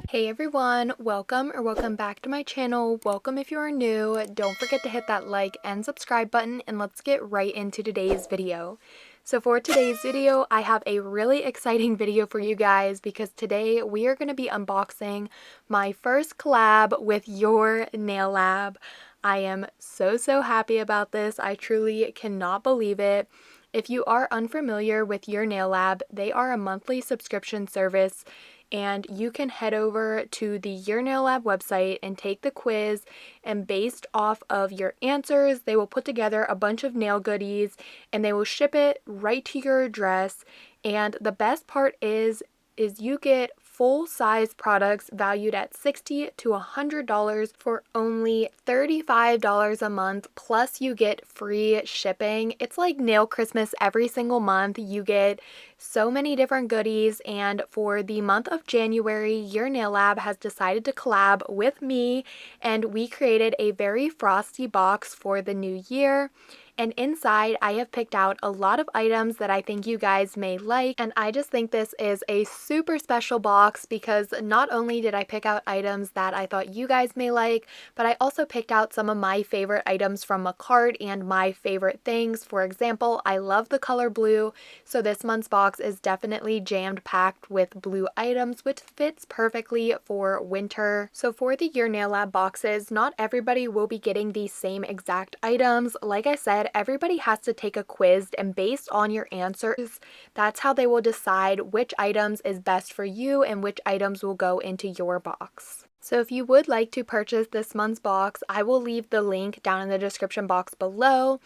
Hey everyone, welcome back to my channel. Welcome if you are new. Don't forget to hit that like and subscribe button, and let's get right into today's video. So for today's video, I have a really exciting video for you guys because today we are going to be unboxing my first collab with Your Nail Lab. I am so happy about this. I truly cannot believe it. If you are unfamiliar with Your Nail Lab, they are a monthly subscription service, and you can head over to the Your Nail Lab website and take the quiz, and based off of your answers, they will put together a bunch of nail goodies and they will ship it right to your address. And the best part is you get full-size products valued at $60 to $100 for only $35 a month, plus you get free shipping. It's like nail Christmas every single month. You get so many different goodies, and for the month of January, Your Nail Lab has decided to collab with me, and we created a very frosty box for the new year. And inside, I have picked out a lot of items that I think you guys may like, and I just think this is a super special box because not only did I pick out items that I thought you guys may like, but I also picked out some of my favorite items from makartt and my favorite things. For example, I love the color blue, so this month's box is definitely jammed packed with blue items, which fits perfectly for winter. So for the Your Nail Lab boxes, not everybody will be getting the same exact items. Like I said, everybody has to take a quiz, and based on your answers, that's how they will decide which items is best for you and which items will go into your box. So if you would like to purchase this month's box, I will leave the link down in the description box below.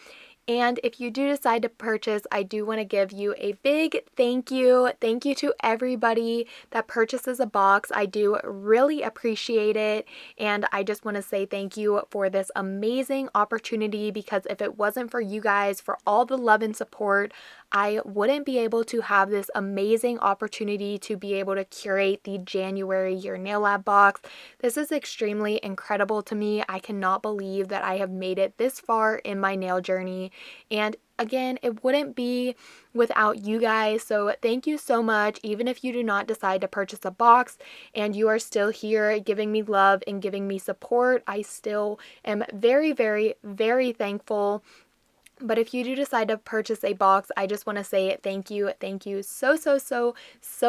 And if you do decide to purchase, I do want to give you a big thank you. Thank you to everybody that purchases a box. I do really appreciate it. And I just want to say thank you for this amazing opportunity, because if it wasn't for you guys, for all the love and support, I wouldn't be able to have this amazing opportunity to be able to curate the January Your Nail Lab box. This is extremely incredible to me. I cannot believe that I have made it this far in my nail journey. And again, it wouldn't be without you guys. So thank you so much. Even if you do not decide to purchase a box and you are still here giving me love and giving me support, I still am very thankful. But if you do decide to purchase a box, I just want to say thank you. Thank you so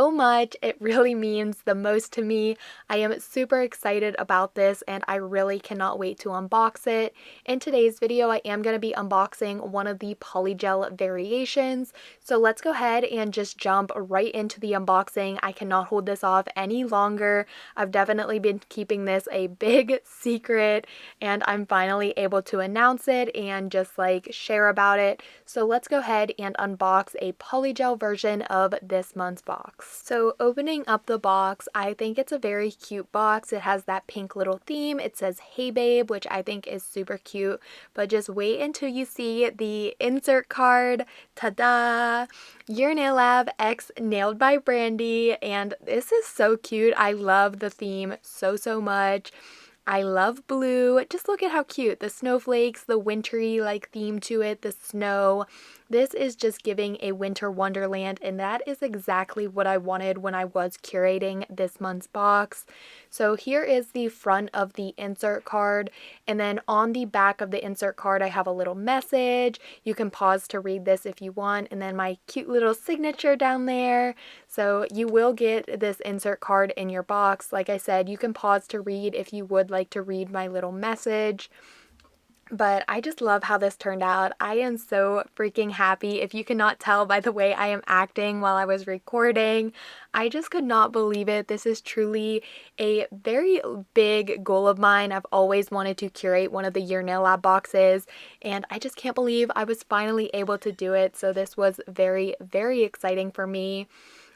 much. It really means the most to me. I am super excited about this, and I really cannot wait to unbox it. In today's video, I am going to be unboxing one of the polygel variations. So let's go ahead and just jump right into the unboxing. I cannot hold this off any longer. I've definitely been keeping this a big secret, and I'm finally able to announce it and just like share about it. So let's go ahead and unbox a polygel version of this month's box. So opening up the box, I think it's a very cute box. It has that pink little theme. It says "Hey Babe," which I think is super cute, but just wait until you see the insert card. Ta-da! Your Nail Lab X Nailed by Brandi, and this is so cute. I love the theme so much. I love blue. Just look at how cute. The snowflakes, the wintry like theme to it, the snow. This is just giving a winter wonderland, and that is exactly what I wanted when I was curating this month's box. So here is the front of the insert card, and then on the back of the insert card I have a little message. You can pause to read this if you want, and then my cute little signature down there. So you will get this insert card in your box. Like I said, you can pause to read if you would like to read my little message. But I just love how this turned out. I am so freaking happy. If you cannot tell by the way I am acting while I was recording, I just could not believe it. This is truly a very big goal of mine. I've always wanted to curate one of the Your Nail Lab boxes, and I just can't believe I was finally able to do it. So this was very exciting for me.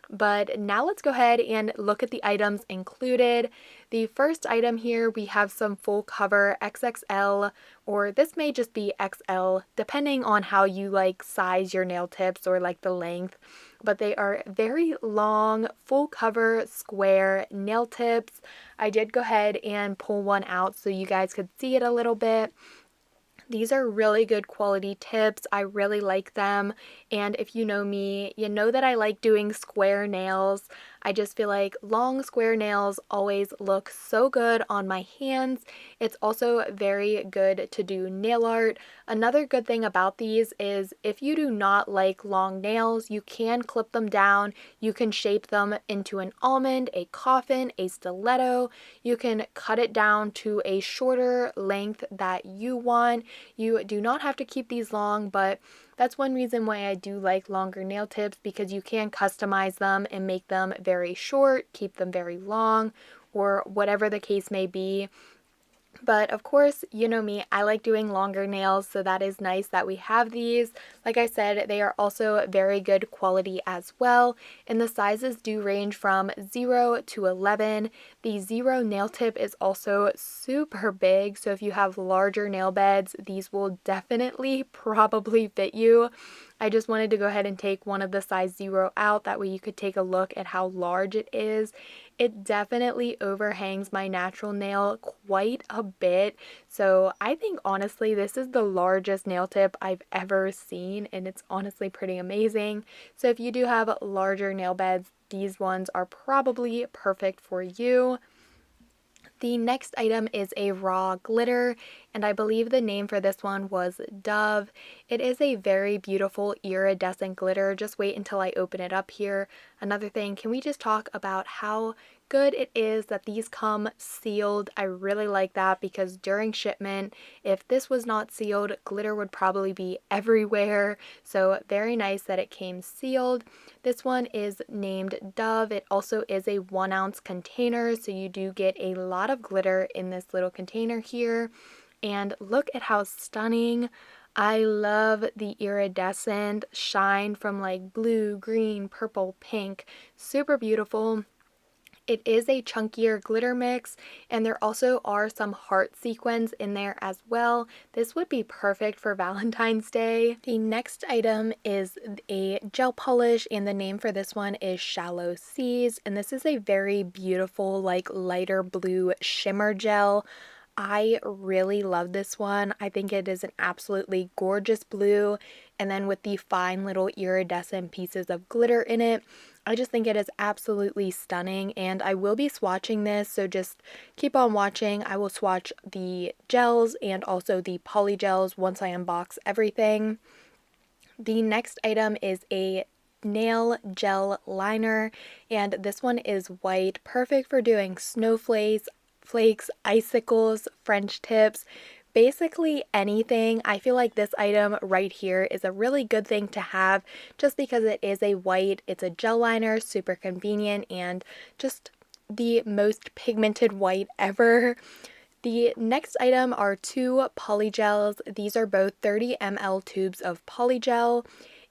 But now let's go ahead and look at the items included. The first item here, we have some full cover XXL, or this may just be XL, depending on how you like size your nail tips or like the length. But they are very long, full cover, square nail tips. I did go ahead and pull one out so you guys could see it a little bit. These are really good quality tips. I really like them. And if you know me, you know that I like doing square nails. I just feel like long square nails always look so good on my hands. It's also very good to do nail art. Another good thing about these is if you do not like long nails, you can clip them down. You can shape them into an almond, a coffin, a stiletto. You can cut it down to a shorter length that you want. You do not have to keep these long, but that's one reason why I do like longer nail tips, because you can customize them and make them very short, keep them very long, or whatever the case may be. But of course, you know me, I like doing longer nails, so that is nice that we have these. Like I said, they are also very good quality as well, and the sizes do range from 0 to 11. The 0 nail tip is also super big, so if you have larger nail beds, these will definitely probably fit you. I just wanted to go ahead and take one of the size 0 out, that way you could take a look at how large it is. It definitely overhangs my natural nail quite a bit, so I think honestly this is the largest nail tip I've ever seen, and it's honestly pretty amazing. So if you do have larger nail beds, these ones are probably perfect for you. The next item is a raw glitter, and I believe the name for this one was Dove. It is a very beautiful iridescent glitter. Just wait until I open it up here. Another thing, can we just talk about how good it is that these come sealed? I really like that, because during shipment, if this was not sealed, glitter would probably be everywhere. So very nice that it came sealed. This one is named Dove. It also is a 1 ounce container, so you do get a lot of glitter in this little container here. And look at how stunning. I love the iridescent shine from like blue, green, purple, pink. Super beautiful. It is a chunkier glitter mix, and there also are some heart sequins in there as well. This would be perfect for Valentine's Day. The next item is a gel polish, and the name for this one is Shallow Seas, and this is a very beautiful like lighter blue shimmer gel. I really love this one. I think it is an absolutely gorgeous blue, and then with the fine little iridescent pieces of glitter in it, I just think it is absolutely stunning. And I will be swatching this, so just keep on watching. I will swatch the gels and also the poly gels once I unbox everything. The next item is a nail gel liner, and this one is white, perfect for doing snowflakes, icicles, French tips, basically anything. I feel like this item right here is a really good thing to have, just because it is a white, it's a gel liner, super convenient, and just the most pigmented white ever. The next item are 2 polygels. These are both 30 ml tubes of polygel.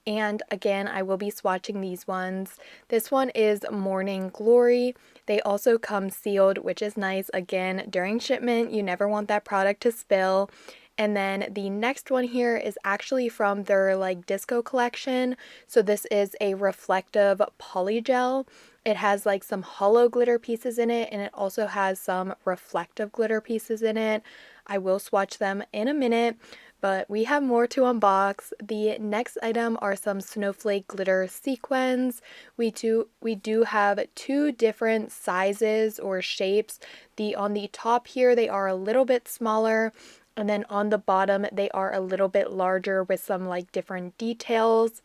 And again, I will be swatching these ones. This one is Morning Glory. They also come sealed, which is nice. Again, during shipment, you never want that product to spill. And then the next one here is actually from their like disco collection. So this is a reflective polygel. It has like some hollow glitter pieces in it, and it also has some reflective glitter pieces in it. I will swatch them in a minute, but we have more to unbox. The next item are some snowflake glitter sequins. We do have 2 different sizes or shapes. On the top here, they are a little bit smaller, and then on the bottom they are a little bit larger with some like different details.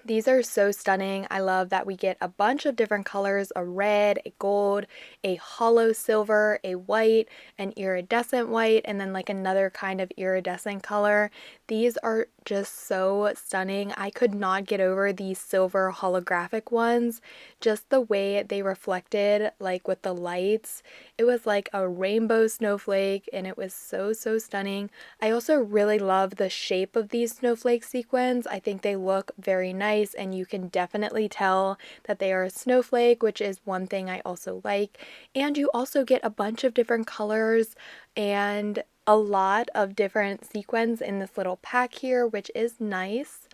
These are so stunning. I love that we get a bunch of different colors: a red, a gold, a hollow silver, a white, an iridescent white, and then like another kind of iridescent color. These are just so stunning. I could not get over these silver holographic ones. Just the way they reflected like with the lights. It was like a rainbow snowflake, and it was so stunning. I also really love the shape of these snowflake sequins. I think they look very nice, and you can definitely tell that they are a snowflake, which is one thing I also like. And you also get a bunch of different colors and a lot of different sequins in this little pack here, which is nice.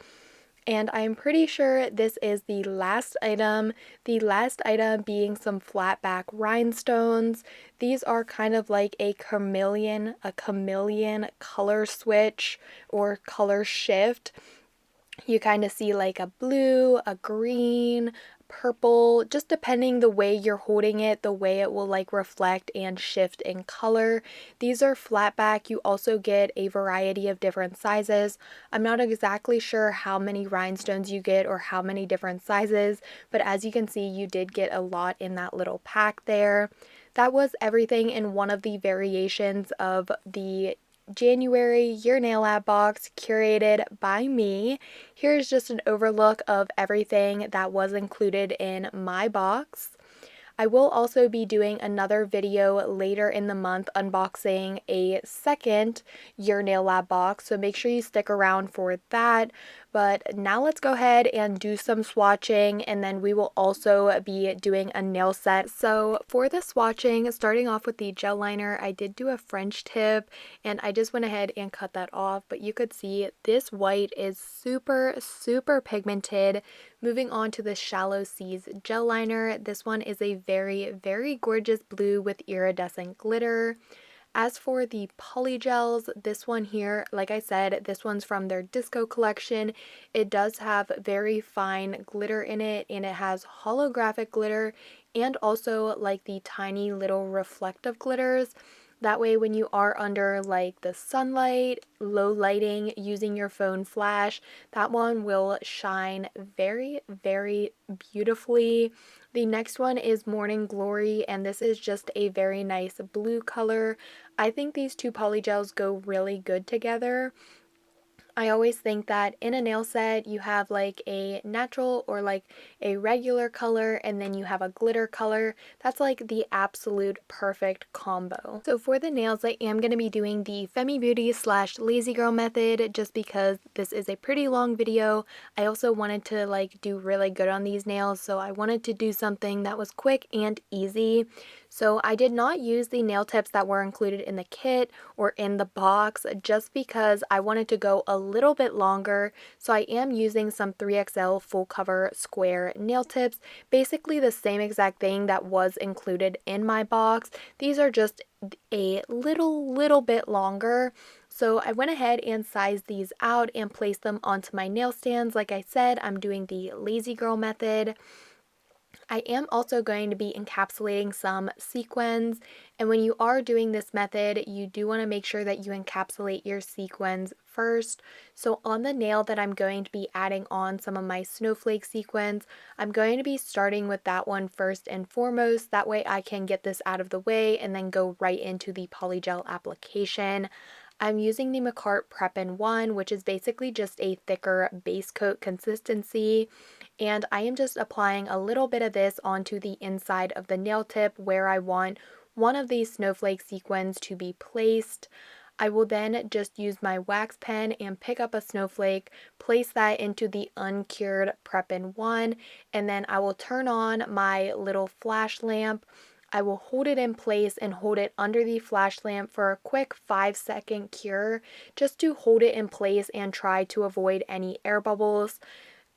And I'm pretty sure this is the last item being some flat back rhinestones. These are kind of like a chameleon color switch or color shift. You kind of see like a blue, a green, purple, just depending the way you're holding it, the way it will like reflect and shift in color. These are flat back. You also get a variety of different sizes. I'm not exactly sure how many rhinestones you get or how many different sizes, but as you can see, you did get a lot in that little pack there. That was everything in one of the variations of the January Your Nail Lab box curated by me. Here's just an overlook of everything that was included in my box. I will also be doing another video later in the month unboxing a second Your Nail Lab box, so make sure you stick around for that. But now let's go ahead and do some swatching, and then we will also be doing a nail set. So for the swatching, starting off with the gel liner, I did do a French tip and I just went ahead and cut that off, but you could see this white is super pigmented. Moving on to the Shallow Seas gel liner, this one is a very gorgeous blue with iridescent glitter. As for the polygels, this one here, like I said, this one's from their disco collection. It does have very fine glitter in it, and it has holographic glitter and also like the tiny little reflective glitters. That way when you are under like the sunlight, low lighting, using your phone flash, that one will shine very beautifully. The next one is Morning Glory, and this is just a very nice blue color. I think these two polygels go really good together. I always think that in a nail set you have like a natural or like a regular color and then you have a glitter color. That's like the absolute perfect combo. So for the nails, I am going to be doing the Femi Beauty / Lazy Girl method just because this is a pretty long video. I also wanted to like do really good on these nails, so I wanted to do something that was quick and easy. So I did not use the nail tips that were included in the kit or in the box just because I wanted to go a little bit longer. So I am using some 3XL full cover square nail tips, basically the same exact thing that was included in my box. These are just a little bit longer. So I went ahead and sized these out and placed them onto my nail stands. Like I said, I'm doing the Lazy Girl method. I am also going to be encapsulating some sequins, and when you are doing this method, you do want to make sure that you encapsulate your sequins first. So on the nail that I'm going to be adding on some of my snowflake sequins, I'm going to be starting with that one first and foremost. That way I can get this out of the way and then go right into the polygel application. I'm using the makartt Prep in 1, which is basically just a thicker base coat consistency. And I am just applying a little bit of this onto the inside of the nail tip where I want one of these snowflake sequins to be placed. I will then just use my wax pen and pick up a snowflake, place that into the uncured Prep in 1, and then I will turn on my little flash lamp. I will hold it in place and hold it under the flash lamp for a quick 5-second cure, just to hold it in place and try to avoid any air bubbles.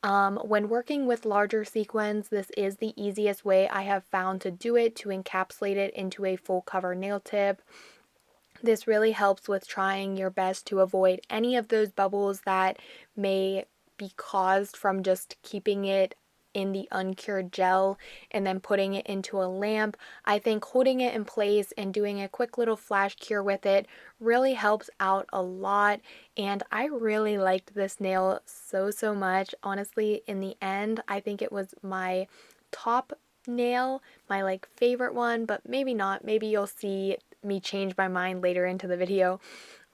When working with larger sequins, this is the easiest way I have found to do it, to encapsulate it into a full cover nail tip. This really helps with trying your best to avoid any of those bubbles that may be caused from just keeping it in the uncured gel and then putting it into a lamp. I think holding it in place and doing a quick little flash cure with it really helps out a lot, and I really liked this nail so much. Honestly, in the end, I think it was my top nail, my like favorite one, but maybe not. Maybe you'll see me change my mind later into the video.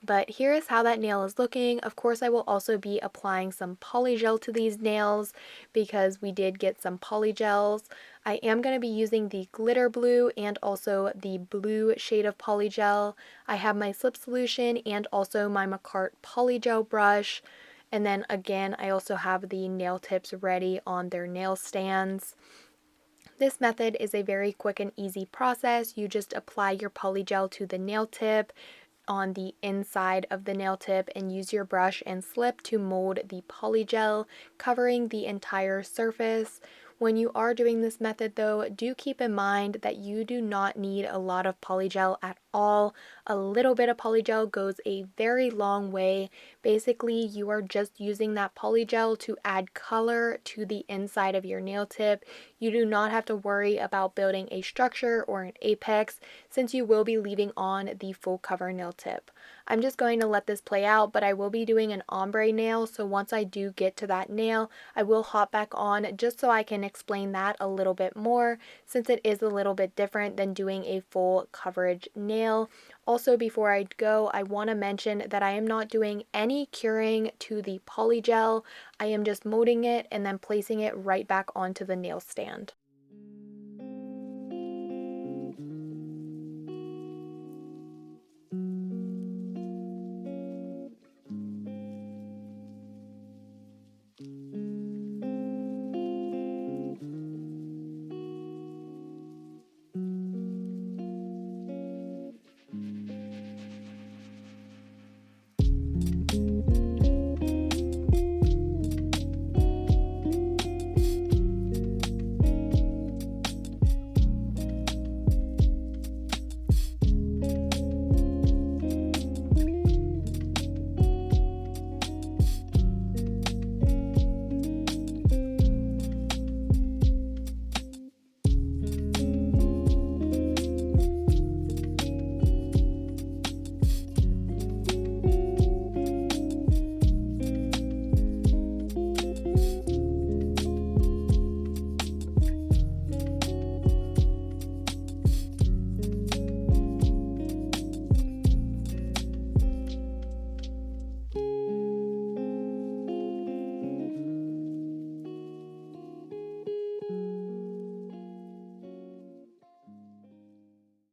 But here is how that nail is looking. Of course, I will also be applying some polygel to these nails because we did get some polygels. I am going to be using the glitter blue and also the blue shade of polygel. I have my slip solution and also my makartt polygel brush. And then again, I also have the nail tips ready on their nail stands. This method is a very quick and easy process. You just apply your polygel to the nail tip on the inside of the nail tip and use your brush and slip to mold the polygel, covering the entire surface. When you are doing this method though, do keep in mind that you do not need a lot of polygel at all. A little bit of polygel goes a very long way. Basically, you are just using that polygel to add color to the inside of your nail tip. You do not have to worry about building a structure or an apex since you will be leaving on the full cover nail tip. I'm just going to let this play out, but I will be doing an ombre nail, so once I do get to that nail, I will hop back on just so I can explain that a little bit more, since it is a little bit different than doing a full coverage nail. Also, before I go, I want to mention that I am not doing any curing to the polygel. I am just molding it and then placing it right back onto the nail stand.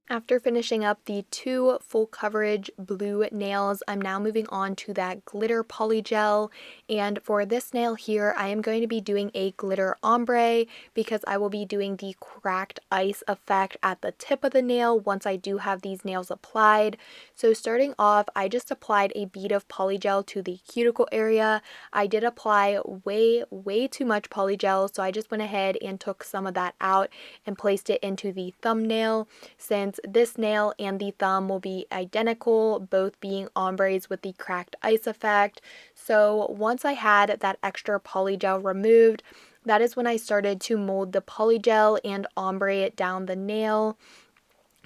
After finishing up the two full coverage blue nails, I'm now moving on to that glitter polygel, and for this nail here, I am going to be doing a glitter ombre because I will be doing the cracked ice effect at the tip of the nail once I do have these nails applied. So starting off, I just applied a bead of polygel to the cuticle area. I did apply way too much polygel, so I just went ahead and took some of that out and placed it into the thumbnail, since this nail and the thumb will be identical, both being ombres with the cracked ice effect. So once I had that extra polygel removed, that is when I started to mold the polygel and ombre it down the nail.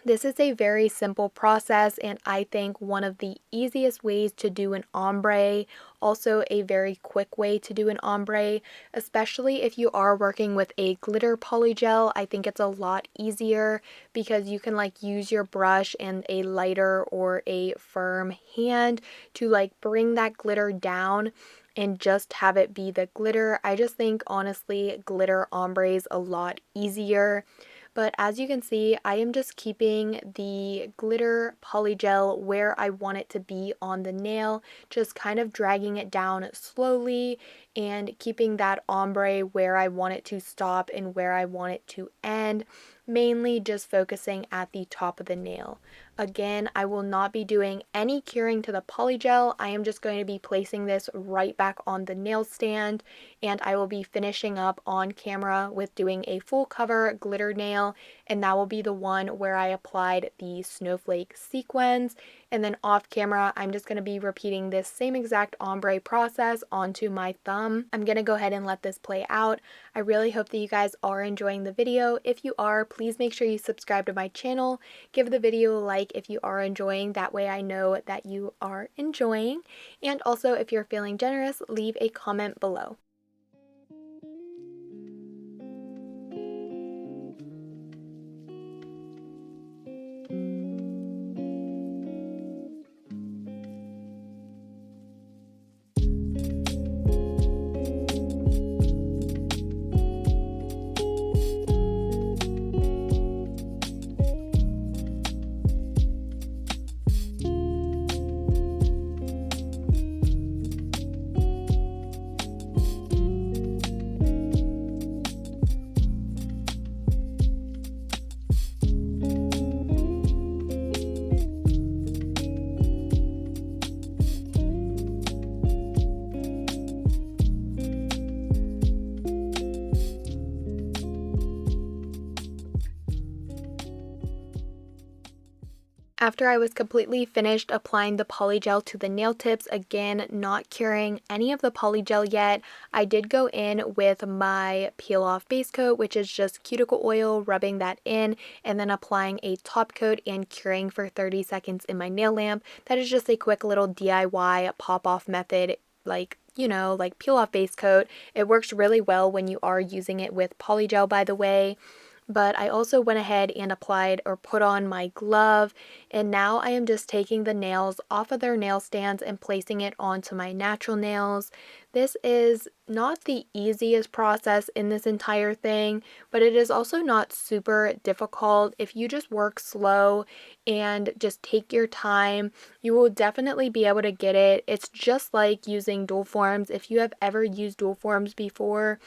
This is a very simple process, and I think one of the easiest ways to do an ombre, also a very quick way to do an ombre, especially if you are working with a glitter polygel. I think it's a lot easier because you can use your brush and a lighter or a firm hand to bring that glitter down and just have it be the glitter. I just think honestly glitter ombre is a lot easier. But as you can see, I am just keeping the glitter polygel where I want it to be on the nail, just kind of dragging it down slowly and keeping that ombre where I want it to stop and where I want it to end, mainly just focusing at the top of the nail. Again, I will not be doing any curing to the polygel. I am just going to be placing this right back on the nail stand, and I will be finishing up on camera with doing a full cover glitter nail, and that will be the one where I applied the snowflake sequins. And then off camera, I'm just going to be repeating this same exact ombre process onto my thumb. I'm going to go ahead and let this play out. I really hope that you guys are enjoying the video. If you are, please make sure you subscribe to my channel. Give the video a like if you are enjoying. That way I know that you are enjoying. And also, if you're feeling generous, leave a comment below. After I was completely finished applying the polygel to the nail tips, again, not curing any of the polygel yet, I did go in with my peel off base coat, which is just cuticle oil, rubbing that in, and then applying a top coat and curing for 30 seconds in my nail lamp. That is just a quick little DIY pop off method, like, you know, like peel off base coat. It works really well when you are using it with polygel, by the way. But I also went ahead and applied or put on my glove, and now I am just taking the nails off of their nail stands and placing it onto my natural nails. This is not the easiest process in this entire thing, but it is also not super difficult. If you just work slow and just take your time, you will definitely be able to get it. It's just like using dual forms. If you have ever used dual forms before,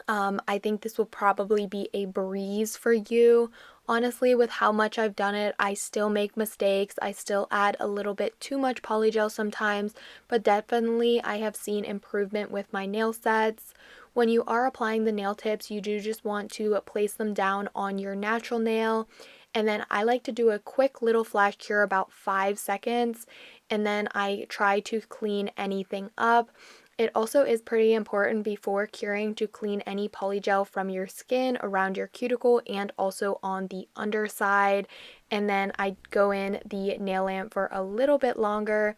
I think this will probably be a breeze for you. Honestly, with how much I've done it, I still make mistakes. I still add a little bit too much polygel sometimes, but definitely I have seen improvement with my nail sets. When you are applying the nail tips, you do just want to place them down on your natural nail. And then I like to do a quick little flash cure, about 5 seconds, and then I try to clean anything up. It also is pretty important before curing to clean any polygel from your skin, around your cuticle, and also on the underside. And then I go in the nail lamp for a little bit longer,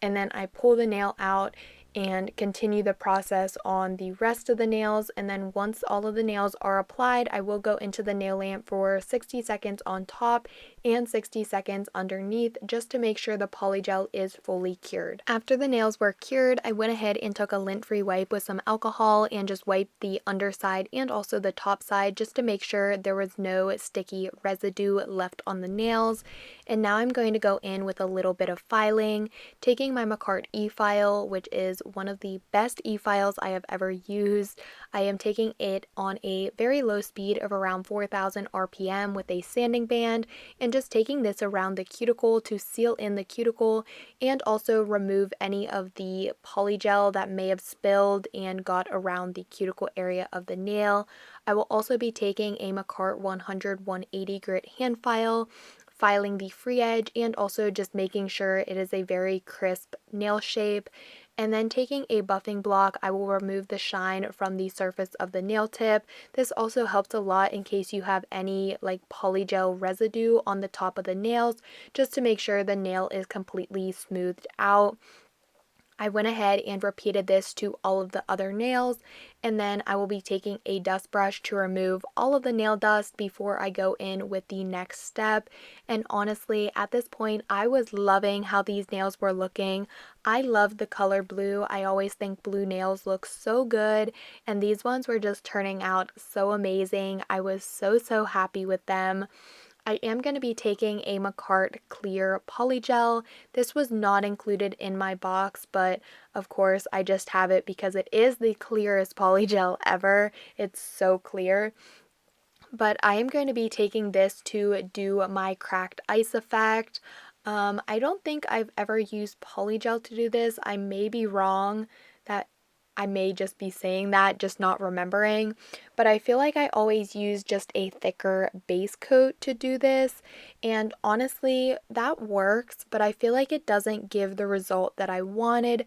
and then I pull the nail out and continue the process on the rest of the nails. And then once all of the nails are applied, I will go into the nail lamp for 60 seconds on top and 60 seconds underneath, just to make sure the polygel is fully cured. After the nails were cured, I went ahead and took a lint-free wipe with some alcohol and just wiped the underside and also the top side, just to make sure there was no sticky residue left on the nails. And now I'm going to go in with a little bit of filing, taking my makartt e-file, which is one of the best e-files I have ever used. I am taking it on a very low speed of around 4,000 RPM with a sanding band, and just taking this around the cuticle to seal in the cuticle and also remove any of the polygel that may have spilled and got around the cuticle area of the nail. I will also be taking a makartt 100/180 grit hand file, filing the free edge and also just making sure it is a very crisp nail shape. And then taking a buffing block, I will remove the shine from the surface of the nail tip. This also helps a lot in case you have any like polygel residue on the top of the nails, just to make sure the nail is completely smoothed out. I went ahead and repeated this to all of the other nails, and then I will be taking a dust brush to remove all of the nail dust before I go in with the next step. And honestly, at this point, I was loving how these nails were looking. I love the color blue. I always think blue nails look so good, and these ones were just turning out so amazing. I was so happy with them. I am going to be taking a makartt clear polygel. This was not included in my box, but of course I just have it because it is the clearest polygel ever. It's so clear. But I am going to be taking this to do my cracked ice effect. I don't think I've ever used polygel to do this. I may be wrong. That I may just be saying that, just not remembering. But I feel like I always use just a thicker base coat to do this. And honestly, that works, but I feel like it doesn't give the result that I wanted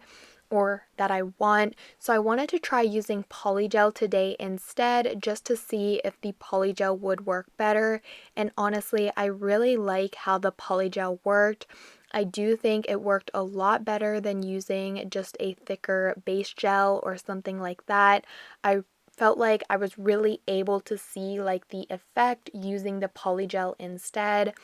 or that I want. So I wanted to try using polygel today instead, just to see if the polygel would work better. And honestly, I really like how the polygel worked. I do think it worked a lot better than using just a thicker base gel or something like that. I felt like I was really able to see like the effect using the polygel instead.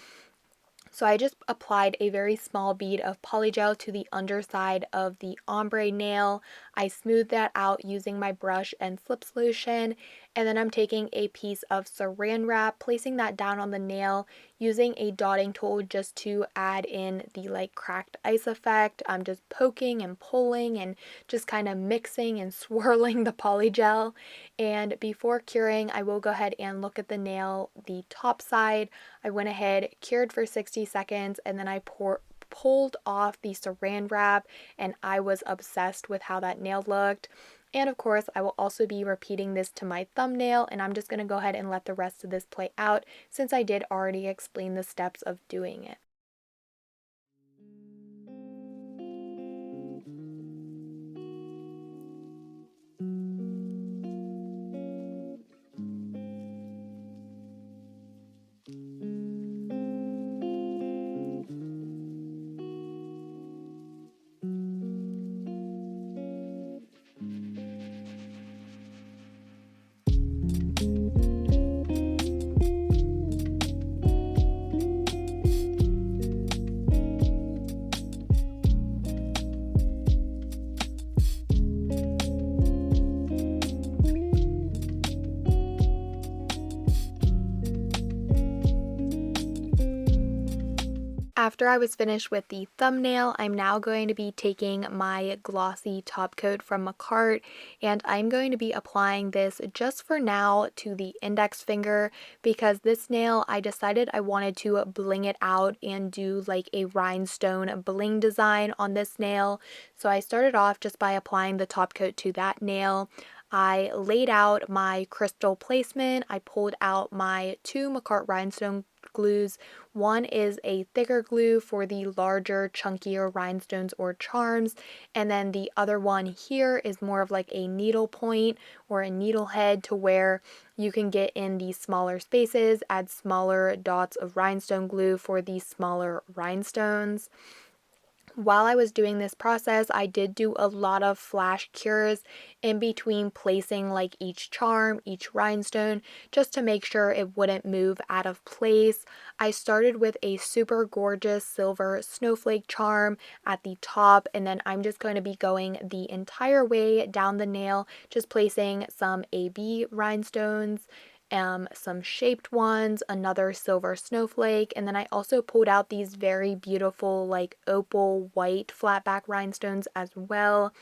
So I just applied a very small bead of polygel to the underside of the ombre nail. I smoothed that out using my brush and slip solution, and then I'm taking a piece of saran wrap, placing that down on the nail, using a dotting tool just to add in the like cracked ice effect. I'm just poking and pulling and just kind of mixing and swirling the polygel. And before curing, I will go ahead and look at the nail, the top side. I went ahead, cured for 60 seconds, and then I pulled off the saran wrap, and I was obsessed with how that nail looked. And of course, I will also be repeating this to my thumbnail, and I'm just going to go ahead and let the rest of this play out since I did already explain the steps of doing it. after I was finished with the thumbnail, I'm now going to be taking my glossy top coat from makartt, and I'm going to be applying this just for now to the index finger, because this nail I decided I wanted to bling it out and do like a rhinestone bling design on this nail. So I started off just by applying the top coat to that nail. I laid out my crystal placement. I pulled out my two makartt rhinestone glues. One is a thicker glue for the larger, chunkier rhinestones or charms, and then the other one here is more of like a needle point or a needle head, to where you can get in the smaller spaces, add smaller dots of rhinestone glue for the smaller rhinestones. While I was doing this process, I did do a lot of flash cures in between placing like each charm, each rhinestone, just to make sure it wouldn't move out of place. I started with a super gorgeous silver snowflake charm at the top, and then I'm just going to be going the entire way down the nail, just placing some AB rhinestones, some shaped ones, another silver snowflake, and then I also pulled out these very beautiful like opal white flatback rhinestones as well.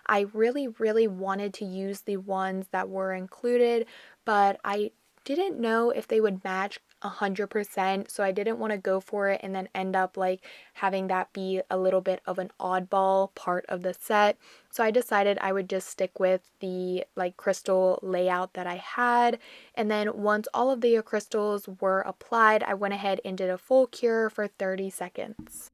I really wanted to use the ones that were included, but I didn't know if they would match 100%, so I didn't want to go for it and then end up like having that be a little bit of an oddball part of the set. So I decided I would just stick with the like crystal layout that I had, and then once all of the crystals were applied, I went ahead and did a full cure for 30 seconds.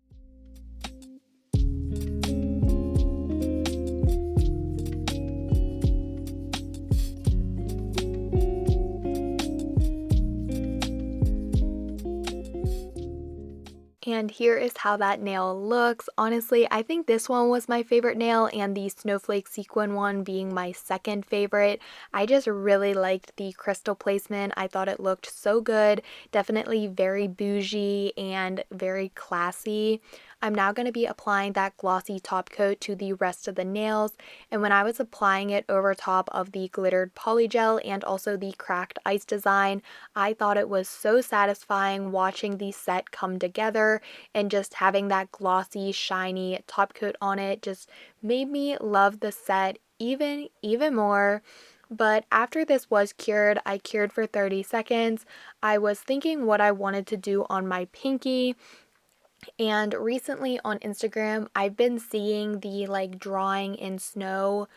And here is how that nail looks. Honestly, I think this one was my favorite nail, and the snowflake sequin one being my second favorite. I just really liked the crystal placement. I thought it looked so good. Definitely very bougie and very classy. I'm now going to be applying that glossy top coat to the rest of the nails, and when I was applying it over top of the glittered polygel and also the cracked ice design, I thought it was so satisfying watching the set come together, and just having that glossy, shiny top coat on it just made me love the set even more. But after this was cured, I cured for 30 seconds. I was thinking what I wanted to do on my pinky. And recently on Instagram, I've been seeing the like drawing in snow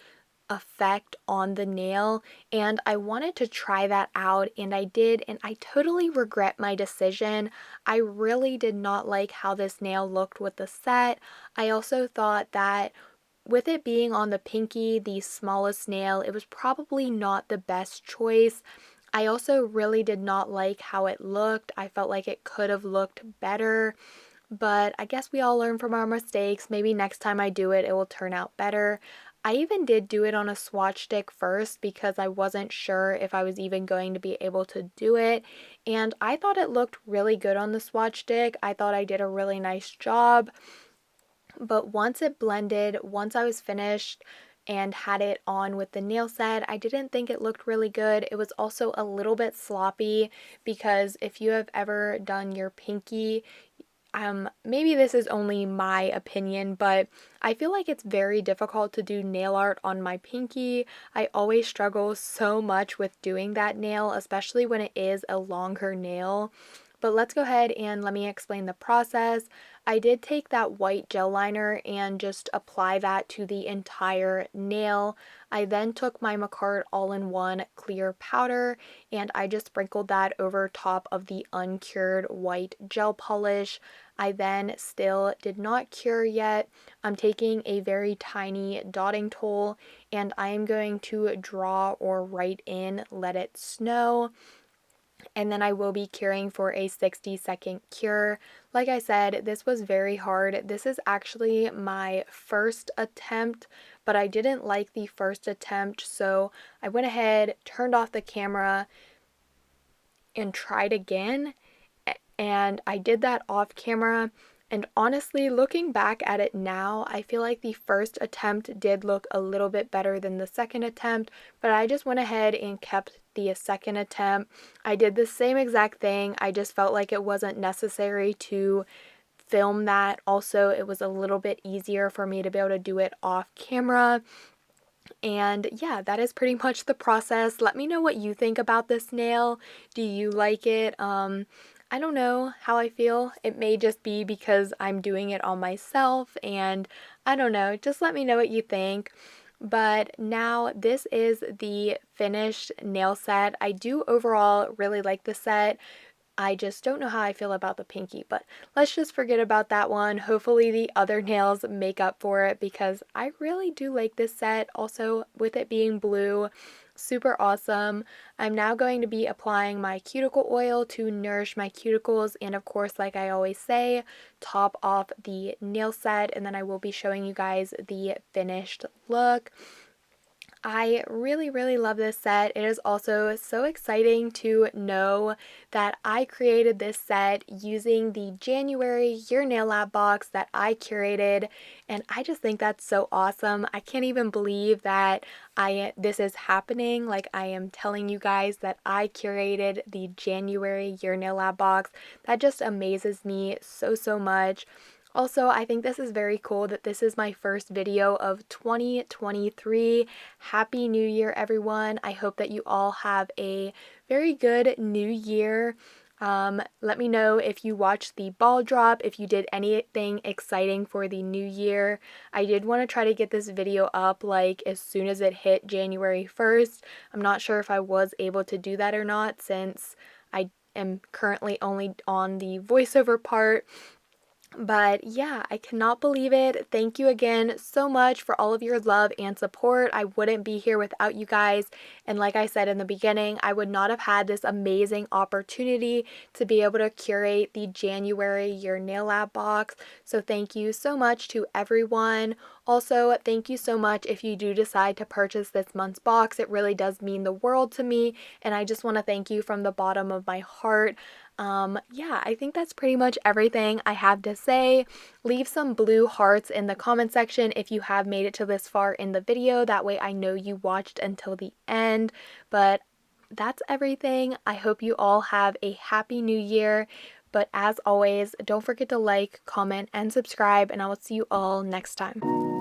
effect on the nail, and I wanted to try that out, and I did, and I totally regret my decision. I really did not like how this nail looked with the set. I also thought that with it being on the pinky, the smallest nail, it was probably not the best choice. I also really did not like how it looked. I felt like it could have looked better. But I guess we all learn from our mistakes. Maybe next time I do it, it will turn out better. I even did do it on a swatch stick first because I wasn't sure if I was even going to be able to do it. And I thought it looked really good on the swatch stick. I thought I did a really nice job. But once it blended, once I was finished and had it on with the nail set, I didn't think it looked really good. It was also a little bit sloppy, because if you have ever done your pinky, maybe this is only my opinion, but I feel like it's very difficult to do nail art on my pinky. I always struggle so much with doing that nail, especially when it is a longer nail. But let's go ahead and let me explain the process. I did take that white gel liner and just apply that to the entire nail. I then took my makartt all-in-one clear powder and I just sprinkled that over top of the uncured white gel polish. I then still did not cure yet. I'm taking a very tiny dotting tool and I am going to draw or write in "Let It Snow." And then I will be curing for a 60-second cure. Like I said, this was very hard. This is actually my first attempt, but I didn't like the first attempt, so I went ahead, turned off the camera, and tried again. And I did that off camera. And honestly, looking back at it now, I feel like the first attempt did look a little bit better than the second attempt, but I just went ahead and kept the second attempt. I did the same exact thing. I just felt like it wasn't necessary to film that. Also, it was a little bit easier for me to be able to do it off camera. And yeah, that is pretty much the process. Let me know what you think about this nail. Do you like it? I don't know how I feel. It may just be because I'm doing it on myself, and I don't know. Just let me know what you think. But now this is the finished nail set. I do overall really like the set. I just don't know how I feel about the pinky, but let's just forget about that one. Hopefully the other nails make up for it because I really do like this set. Also, with it being blue, super awesome. I'm now going to be applying my cuticle oil to nourish my cuticles, and of course, like I always say, top off the nail set, and then I will be showing you guys the finished look. I really, really love this set. It is also so exciting to know that I created this set using the January Your Nail Lab box that I curated, and I just think that's so awesome. I can't even believe that this is happening. Like, I am telling you guys that I curated the January Your Nail Lab box. That just amazes me so, so much. Also, I think this is very cool that this is my first video of 2023. Happy New Year, everyone. I hope that you all have a very good new year. Let me know if you watched the ball drop, if you did anything exciting for the new year. I did want to try to get this video up like as soon as it hit January 1st. I'm not sure if I was able to do that or not since I am currently only on the voiceover part. But yeah, I cannot believe it. Thank you again so much for all of your love and support. I wouldn't be here without you guys. And like I said in the beginning, I would not have had this amazing opportunity to be able to curate the January Your Nail Lab box. So thank you so much to everyone. Also, thank you so much if you do decide to purchase this month's box. It really does mean the world to me. And I just want to thank you from the bottom of my heart. Yeah, I think that's pretty much everything I have to say. Leave some blue hearts in the comment section if you have made it to this far in the video. That way I know you watched until the end. But that's everything. I hope you all have a happy new year. But as always, don't forget to like, comment, and subscribe, and I will see you all next time.